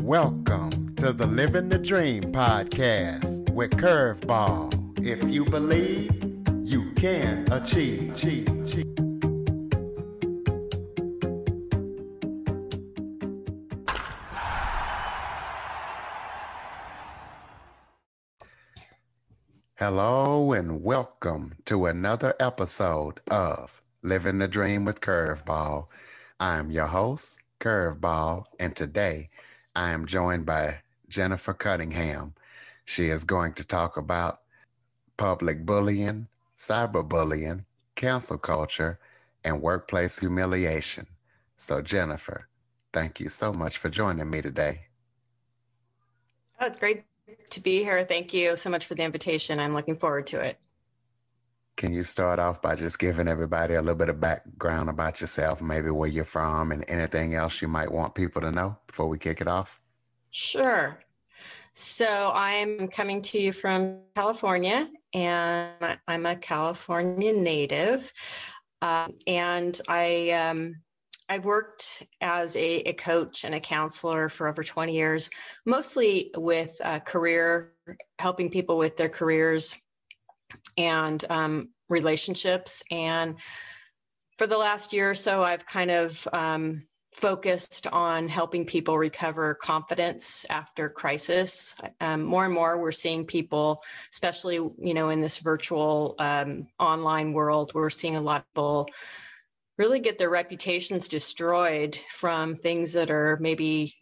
Welcome to the Living the Dream podcast with Curveball. If you believe, you can achieve. Hello and welcome to another episode of Living the Dream with Curveball. I'm your host, Curveball, and today I am joined by Jennifer Cunningham. She is going to talk about public bullying, cyberbullying, cancel culture, and workplace humiliation. So Jennifer, thank you so much for joining me today. Oh, it's great to be here. Thank you so much for the invitation. I'm looking forward to it. Can you start off by just giving everybody a little bit of background about yourself, maybe where you're from and anything else you might want people to know before we kick it off? Sure. So I'm coming to you from California, and I'm a California native. And I've worked as a coach and a counselor for over 20 years, mostly with helping people with their careers and relationships. And for the last year or so, I've kind of focused on helping people recover confidence after crisis. More and more, we're seeing people, especially, in this virtual online world, we're seeing a lot of people really get their reputations destroyed from things that are maybe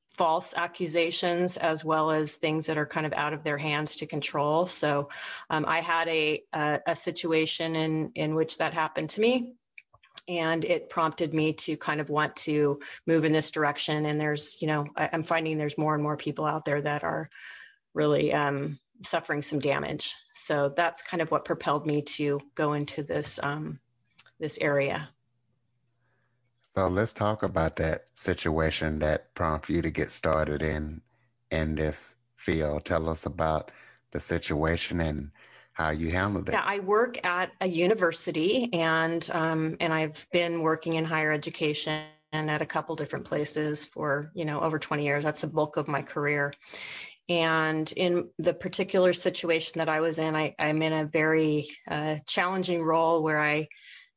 false accusations, as well as things that are kind of out of their hands to control. So I had a situation in which that happened to me, and it prompted me to kind of want to move in this direction. And there's, I'm finding there's more and more people out there that are really suffering some damage. So that's kind of what propelled me to go into this area. So let's talk about that situation that prompted you to get started in this field. Tell us about the situation and how you handled it. Yeah, I work at a university, and I've been working in higher education at a couple different places for over 20 years. That's the bulk of my career. And in the particular situation that I was in, I'm in a very challenging role where I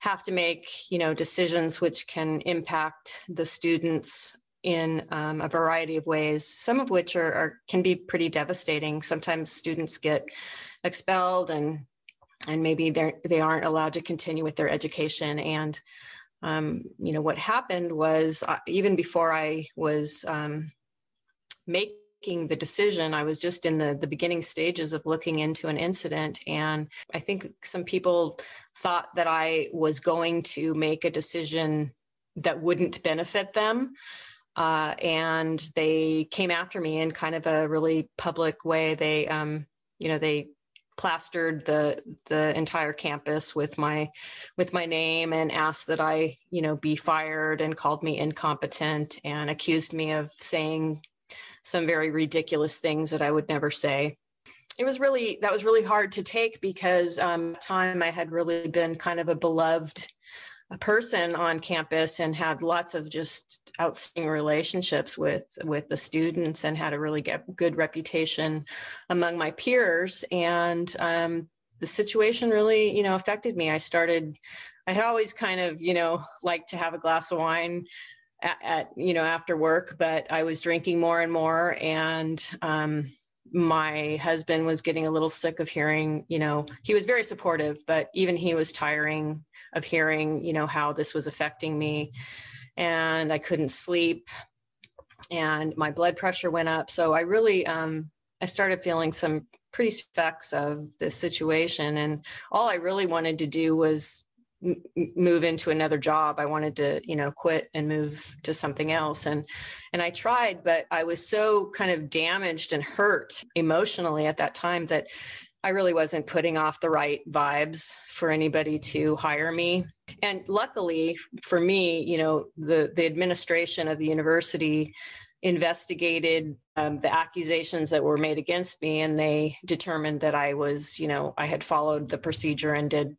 have to make, decisions which can impact the students in a variety of ways, some of which can be pretty devastating. Sometimes students get expelled and maybe they aren't allowed to continue with their education. And, what happened was even before I was making the decision, I was just in the beginning stages of looking into an incident. And I think some people thought that I was going to make a decision that wouldn't benefit them. And they came after me in kind of a really public way. They, they plastered the entire campus with my name and asked that I, be fired, and called me incompetent and accused me of saying some very ridiculous things that I would never say. That was really hard to take, because at the time I had really been kind of a beloved person on campus and had lots of just outstanding relationships with the students and had a really good reputation among my peers. And the situation really, affected me. I had always kind of, liked to have a glass of wine at after work, but I was drinking more and more. And my husband was getting a little sick of hearing, he was very supportive, but even he was tiring of hearing, how this was affecting me. And I couldn't sleep, and my blood pressure went up. So I really, I started feeling some pretty effects of this situation. And all I really wanted to do was move into another job. I wanted to, quit and move to something else. And I tried, but I was so kind of damaged and hurt emotionally at that time that I really wasn't putting off the right vibes for anybody to hire me. And luckily for me, the administration of the university investigated the accusations that were made against me, and they determined that I was, I had followed the procedure and did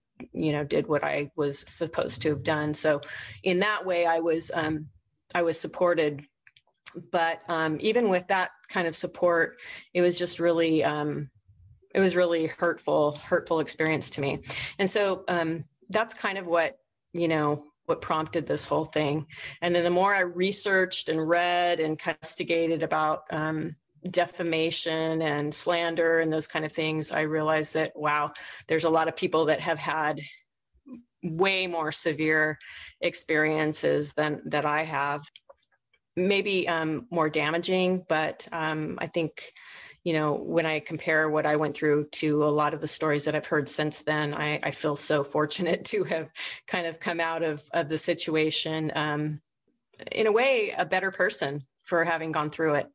what I was supposed to have done. So in that way, I was supported But even with that kind of support, it was just really, it was really hurtful experience to me. And so that's kind of what, what prompted this whole thing. And then the more I researched and read and kind of investigated about defamation and slander and those kind of things, I realized that, wow, there's a lot of people that have had way more severe experiences than that I have. Maybe more damaging, but I think, when I compare what I went through to a lot of the stories that I've heard since then, I feel so fortunate to have kind of come out of the situation, in a way, a better person for having gone through it.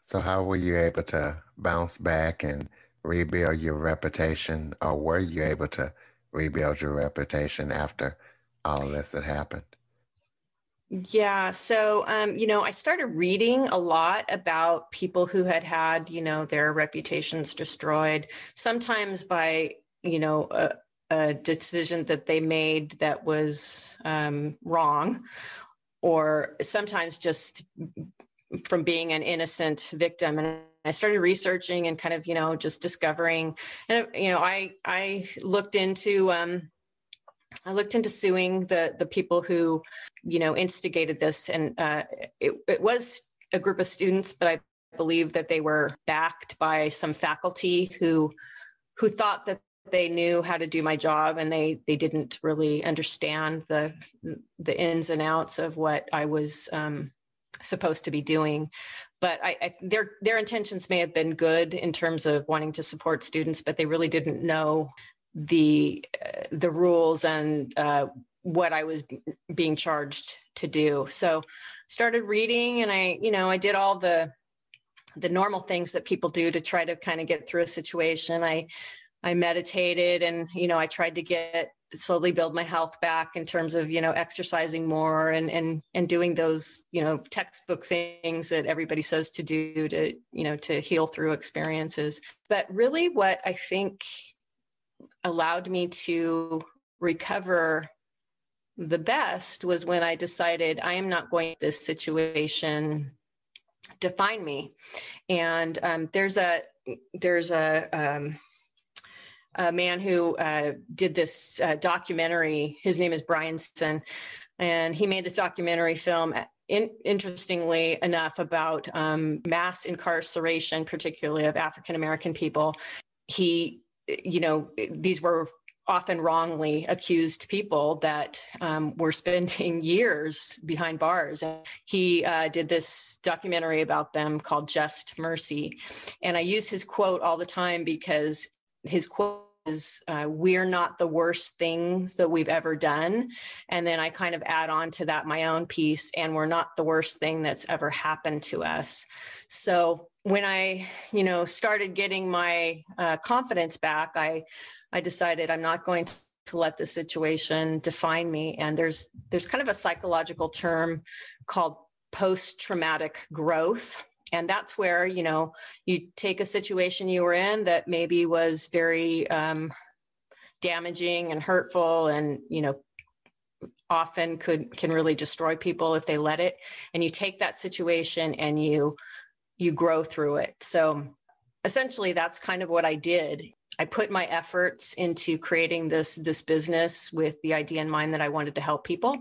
So how were you able to bounce back and rebuild your reputation, or were you able to rebuild your reputation after all this had happened? Yeah. So, I started reading a lot about people who had, their reputations destroyed, sometimes by, a decision that they made that was wrong, or sometimes just from being an innocent victim. And I started researching and kind of, just discovering, and, I looked into, suing the people who, instigated this. And it was a group of students, but I believe that they were backed by some faculty who thought that they knew how to do my job, and they didn't really understand the ins and outs of what I was supposed to be doing. But their intentions may have been good in terms of wanting to support students, but they really didn't know the rules and what I was being charged to do. So started reading, and I did all the normal things that people do to try to kind of get through a situation. I meditated, and, I tried to slowly build my health back in terms of, exercising more and doing those, textbook things that everybody says to do to heal through experiences. But really what I think allowed me to recover the best was when I decided I am not going to let this situation define me. And there's a man who did this documentary. His name is Bryanson, and he made this documentary film, interestingly enough, about mass incarceration, particularly of African-American people. These were often wrongly accused people that were spending years behind bars. He did this documentary about them called Just Mercy. And I use his quote all the time because his quote is, "We're not the worst things that we've ever done." And then I kind of add on to that my own piece, "And we're not the worst thing that's ever happened to us." So when I, started getting my confidence back, I decided I'm not going to let the situation define me. And there's kind of a psychological term called post-traumatic growth. And that's where, you take a situation you were in that maybe was very damaging and hurtful, and, often can really destroy people if they let it. And you take that situation and you grow through it. So essentially that's kind of what I did. I put my efforts into creating this business with the idea in mind that I wanted to help people,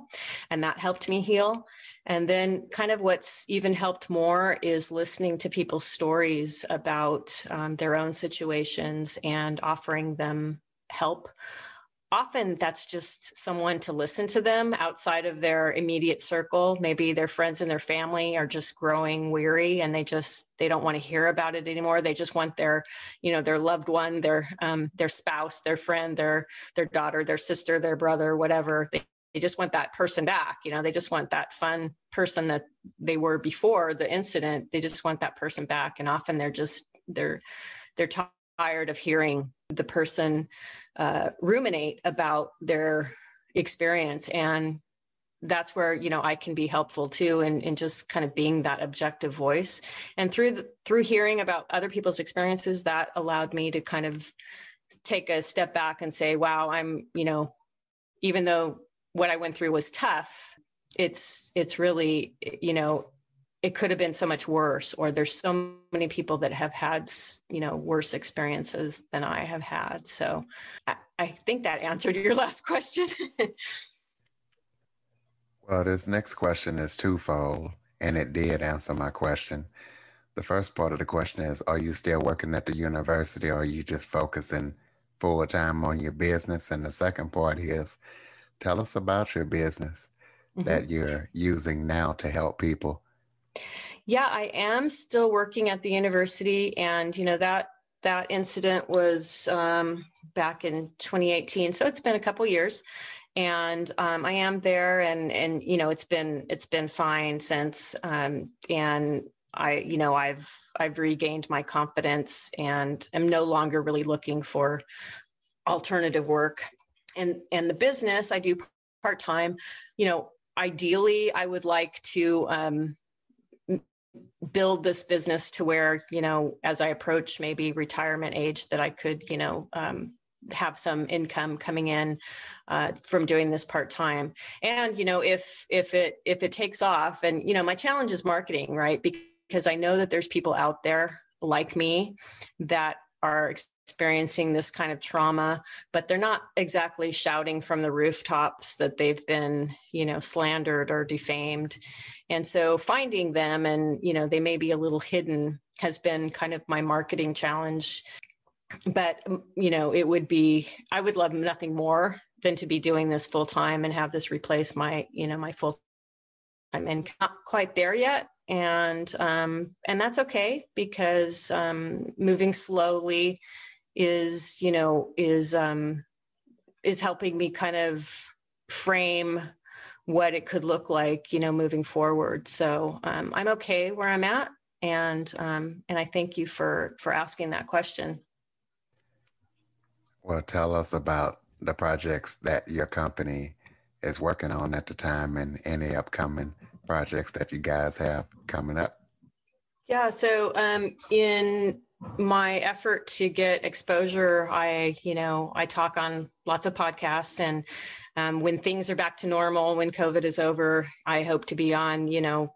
and that helped me heal. And then kind of what's even helped more is listening to people's stories about their own situations and offering them help. Often that's just someone to listen to them outside of their immediate circle. Maybe their friends and their family are just growing weary, and they don't want to hear about it anymore. They just want their loved one, their spouse, their friend, their daughter, their sister, their brother, whatever. They just want that person back. They just want that fun person that they were before the incident. They just want that person back. And often they're tired of hearing the person ruminate about their experience. And that's where, I can be helpful too, in just kind of being that objective voice. And through hearing about other people's experiences, that allowed me to kind of take a step back and say, wow, I'm, even though what I went through was tough, it's really, you know, it could have been so much worse, or there's so many people that have had, you know, worse experiences than I have had. So I think that answered your last question. Well, this next question is twofold, and it did answer my question. The first part of the question is, are you still working at the university, or are you just focusing full time on your business? And the second part is, tell us about your business that you're using now to help people. Yeah, I am still working at the university, and you know that incident was back in 2018, so it's been a couple years, and I am there, and you know it's been fine since, and I, you know, I've regained my confidence and am no longer really looking for alternative work, and the business I do part time. You know, ideally, I would like to build this business to where, you know, as I approach maybe retirement age, that I could, you know, have some income coming in from doing this part time. And, you know, if it takes off, and, you know, my challenge is marketing, right? Because I know that there's people out there like me that are experiencing this kind of trauma, but they're not exactly shouting from the rooftops that they've been, you know, slandered or defamed. And so finding them, and, you know, they may be a little hidden, has been kind of my marketing challenge. But, you know, I would love nothing more than to be doing this full time and have this replace my, you know, my full time income. Not quite there yet. And that's okay, because moving slowly is, you know, is helping me kind of frame what it could look like, you know, moving forward. So I'm okay where I'm at, and I thank you for asking that question. Well, tell us about the projects that your company is working on at the time, and any upcoming projects that you guys have coming up. Yeah. So in my effort to get exposure, I talk on lots of podcasts, and when things are back to normal, when COVID is over, I hope to be on, you know,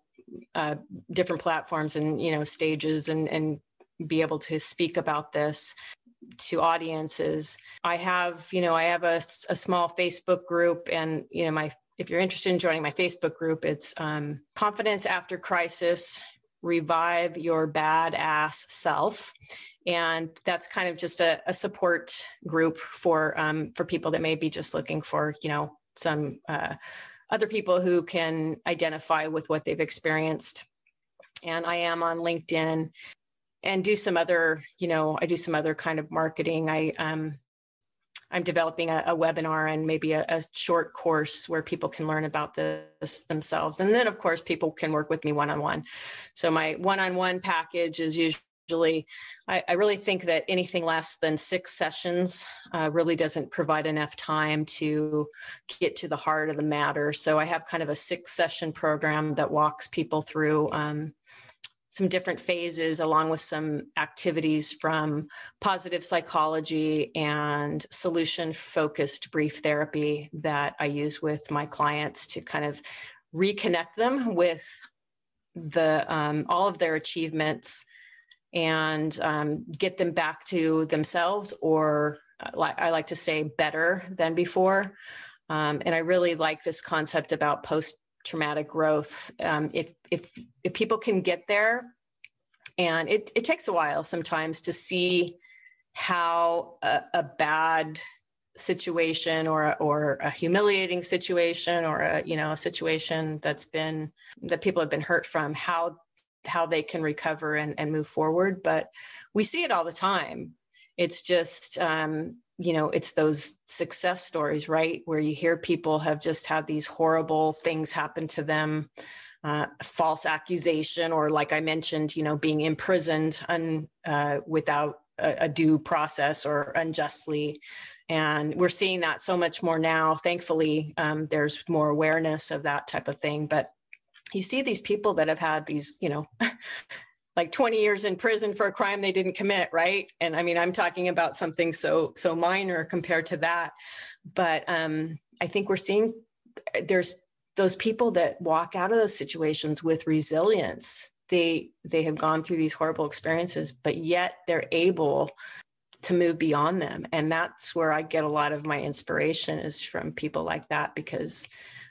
different platforms and, you know, stages, and be able to speak about this to audiences. I have a small Facebook group, and, you know, if you're interested in joining my Facebook group, it's Confidence After Crisis, Revive Your Badass Self. And that's kind of just a support group for people that may be just looking for, you know, some other people who can identify with what they've experienced. And I am on LinkedIn, and do some other, you know, I do some other kind of marketing. I'm developing a webinar and maybe a short course where people can learn about this themselves. And then, of course, people can work with me one-on-one. So my one-on-one package is usually, I really think that anything less than 6 sessions really doesn't provide enough time to get to the heart of the matter. So I have kind of a 6-session program that walks people through some different phases, along with some activities from positive psychology and solution-focused brief therapy that I use with my clients to kind of reconnect them with all of their achievements, and get them back to themselves, or I like to say better than before. And I really like this concept about post-traumatic growth. If people can get there, and it takes a while sometimes to see how a bad situation, or a humiliating situation, or a situation that people have been hurt from, how they can recover and move forward. But we see it all the time. It's just, it's those success stories, right? Where you hear people have just had these horrible things happen to them, false accusation, or like I mentioned, being imprisoned without a due process or unjustly. And we're seeing that so much more now. Thankfully, there's more awareness of that type of thing. But you see these people that have had these, like 20 years in prison for a crime they didn't commit, right? And I mean, I'm talking about something so minor compared to that. But I think we're seeing there's those people that walk out of those situations with resilience, they have gone through these horrible experiences, but yet they're able to move beyond them. And that's where I get a lot of my inspiration, is from people like that, because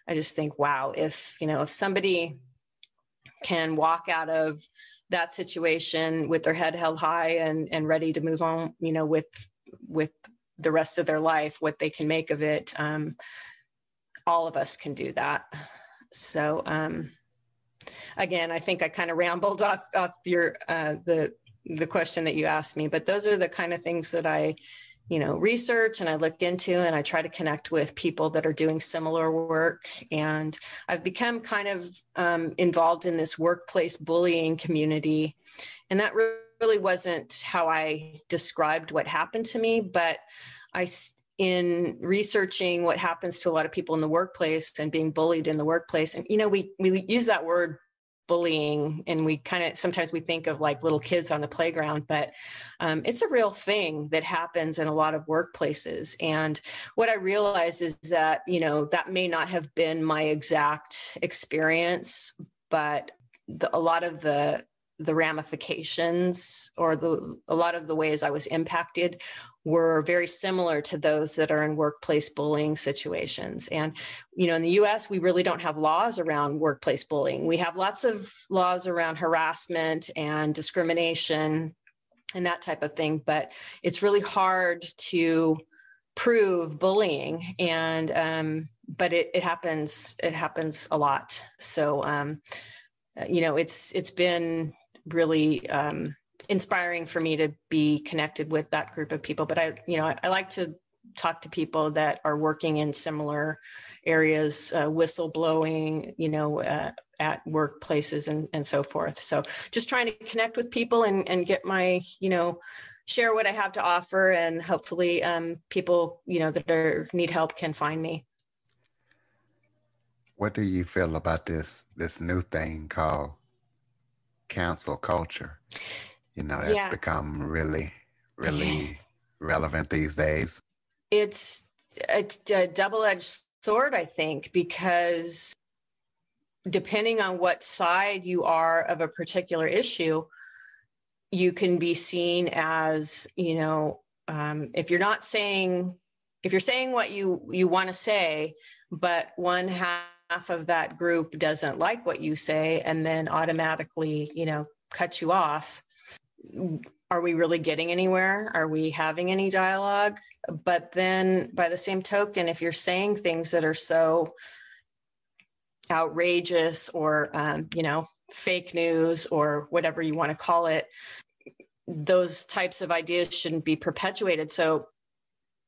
I just think, wow, if somebody can walk out of that situation with their head held high and ready to move on, with the rest of their life, what they can make of it. All of us can do that. So, again, I think I kind of rambled off your, the question that you asked me, but those are the kind of things that I, research and I look into, and I try to connect with people that are doing similar work. And I've become kind of involved in this workplace bullying community. And that really wasn't how I described what happened to me, but in researching what happens to a lot of people in the workplace and being bullied in the workplace. And, we use that word bullying, and we sometimes we think of like little kids on the playground, but it's a real thing that happens in a lot of workplaces. And what I realized is that, that may not have been my exact experience, but a lot of the ramifications, or a lot of the ways I was impacted, were very similar to those that are in workplace bullying situations. And, in the US, we really don't have laws around workplace bullying. We have lots of laws around harassment and discrimination and that type of thing, but it's really hard to prove bullying. And, but it happens a lot. So, it's been really, inspiring for me to be connected with that group of people. But I like to talk to people that are working in similar areas, whistleblowing, at workplaces and so forth. So just trying to connect with people and get my, share what I have to offer, and hopefully people, that need help can find me. What do you feel about this new thing called cancel culture? That's become really, really relevant these days. It's a double-edged sword, I think, because depending on what side you are of a particular issue, you can be seen as, if you're saying what you want to say, but one half of that group doesn't like what you say and then automatically, cut you off. Are we really getting anywhere? Are we having any dialogue? But then by the same token, if you're saying things that are so outrageous or, fake news or whatever you want to call it, those types of ideas shouldn't be perpetuated. So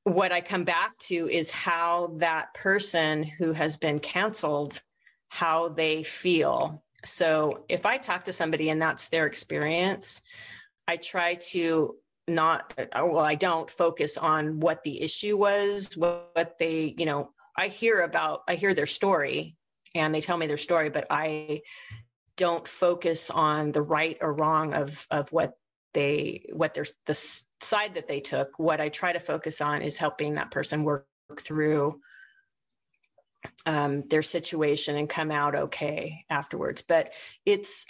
what I come back to is how that person who has been canceled, how they feel. So if I talk to somebody and that's their experience, I try to I don't focus on what the issue was, what they, I hear their story and they tell me their story, but I don't focus on the right or wrong of the side that they took. What I try to focus on is helping that person work through their situation and come out okay afterwards. But it's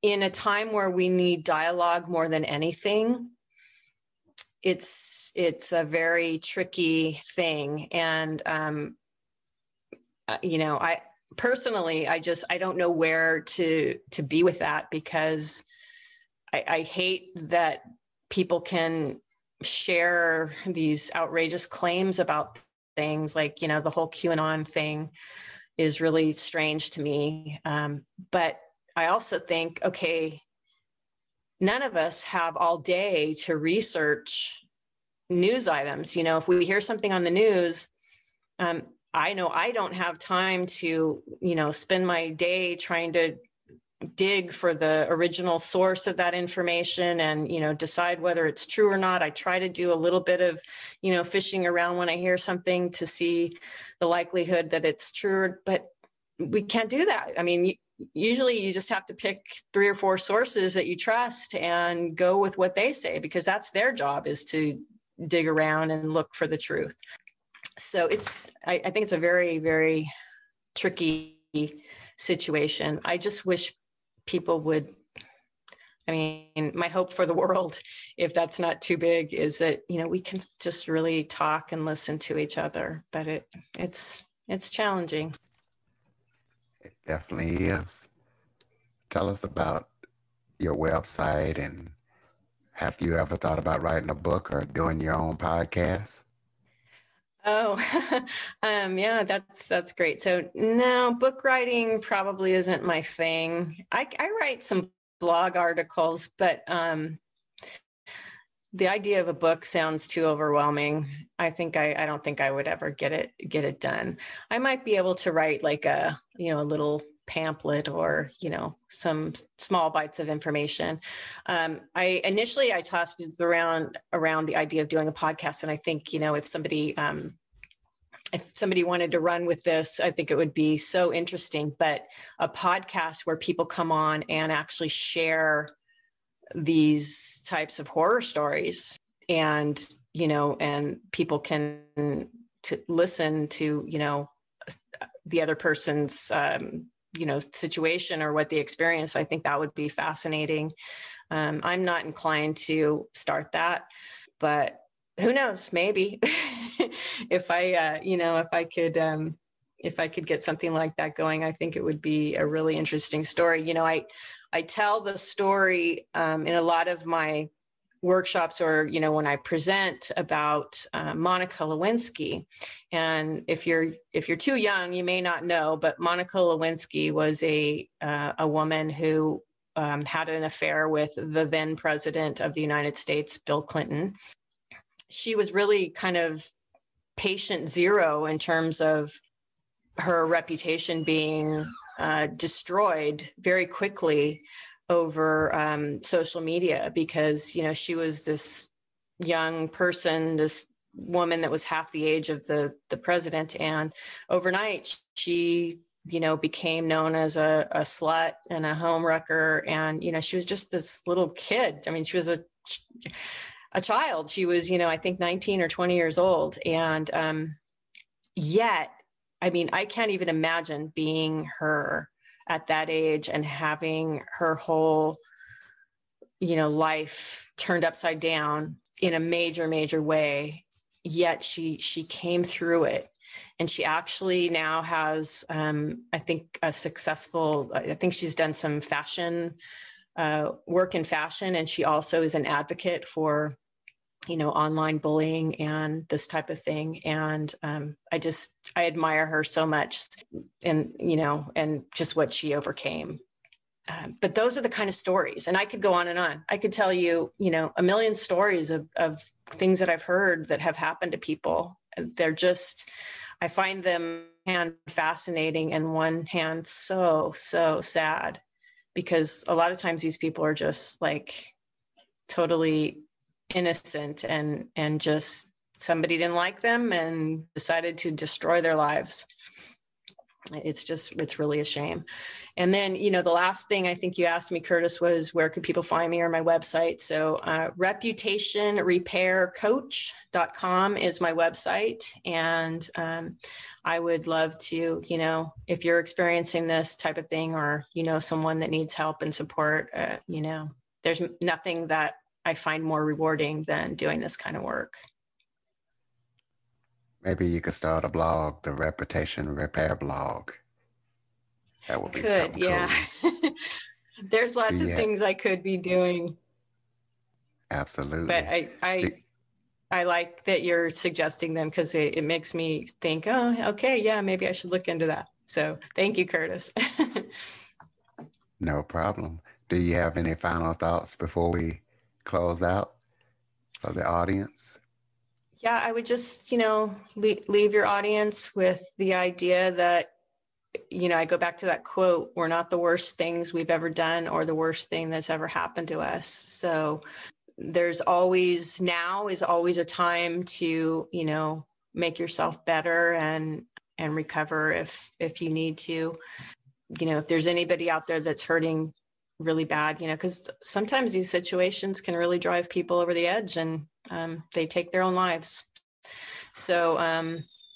in a time where we need dialogue more than anything. It's a very tricky thing. And, I personally, I don't know where to be with that, because I hate that people can share these outrageous claims about things like, the whole QAnon thing is really strange to me. But I also think, okay, none of us have all day to research news items. If we hear something on the news, I know I don't have time to, spend my day trying to dig for the original source of that information and, decide whether it's true or not. I try to do a little bit of, fishing around when I hear something to see the likelihood that it's true, but we can't do that. I mean, usually you just have to pick 3 or 4 sources that you trust and go with what they say, because that's their job, is to dig around and look for the truth. So I think it's a very, very tricky situation. I just wish people would, I mean, my hope for the world, if that's not too big, is that, we can just really talk and listen to each other, but it's challenging. It definitely is. Tell us about your website, and have you ever thought about writing a book or doing your own podcast? Oh, yeah, that's great. So no, book writing probably isn't my thing. I write some blog articles, but the idea of a book sounds too overwhelming. I don't think I would ever get it done. I might be able to write like a little pamphlet or some small bites of information. I initially tossed it around the idea of doing a podcast, and I think if somebody wanted to run with this, I think it would be so interesting. But a podcast where people come on and actually share these types of horror stories, and and people can listen to the other person's situation or what they experience. I think that would be fascinating. I'm not inclined to start that, but who knows, maybe if I could get something like that going, I think it would be a really interesting story. I tell the story in a lot of my workshops, or when I present about Monica Lewinsky. And if you're too young, you may not know, but Monica Lewinsky was a woman who had an affair with the then president of the United States, Bill Clinton. She was really kind of patient zero in terms of her reputation being destroyed very quickly over social media, because she was this young person, this woman that was half the age of the president, and overnight she became known as a slut and a homewrecker, and she was just this little kid. I mean, she was a child. She was I think 19 or 20 years old, and yet, I mean, I can't even imagine being her at that age and having her whole, life turned upside down in a major, major way. Yet she came through it. And she actually now has, I think, I think she's done some fashion work in fashion. And she also is an advocate for online bullying and this type of thing. And I admire her so much, and, and just what she overcame. But those are the kind of stories, and I could go on and on. I could tell you, a million stories of things that I've heard that have happened to people. They're just, I find them fascinating, and one hand so sad, because a lot of times these people are just like totally innocent, and just somebody didn't like them and decided to destroy their lives. It's really a shame. And then, the last thing I think you asked me, Curtis, was where could people find me, or my website. So reputationrepaircoach.com is my website. And I would love to, if you're experiencing this type of thing, or, someone that needs help and support, there's nothing that I find more rewarding than doing this kind of work. Maybe you could start a blog, the Reputation Repair blog. That would be something yeah. cool. There's lots of things I could be doing. Absolutely. But I like that you're suggesting them, because it makes me think, oh, okay, yeah, maybe I should look into that. So thank you, Curtis. No problem. Do you have any final thoughts before we close out for the audience? Yeah, I would just, leave your audience with the idea that, I go back to that quote, we're not the worst things we've ever done or the worst thing that's ever happened to us. So now is always a time to, make yourself better and recover if you need to. If there's anybody out there that's hurting really bad, because sometimes these situations can really drive people over the edge, and they take their own lives. So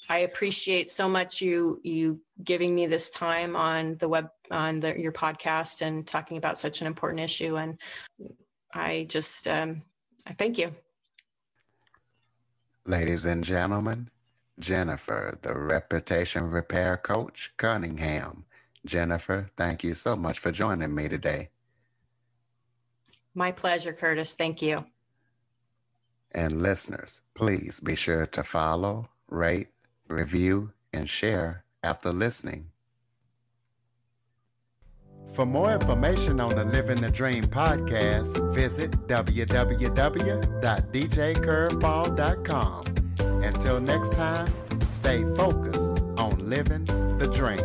I appreciate so much you giving me this time on the web, on your podcast, and talking about such an important issue. And I just, I thank you. Ladies and gentlemen, Jennifer, the Reputation Repair Coach, Cunningham. Jennifer, thank you so much for joining me today. My pleasure, Curtis. Thank you. And listeners, please be sure to follow, rate, review, and share after listening. For more information on the Living the Dream podcast, visit www.djcurveball.com. Until next time, stay focused on living the dream.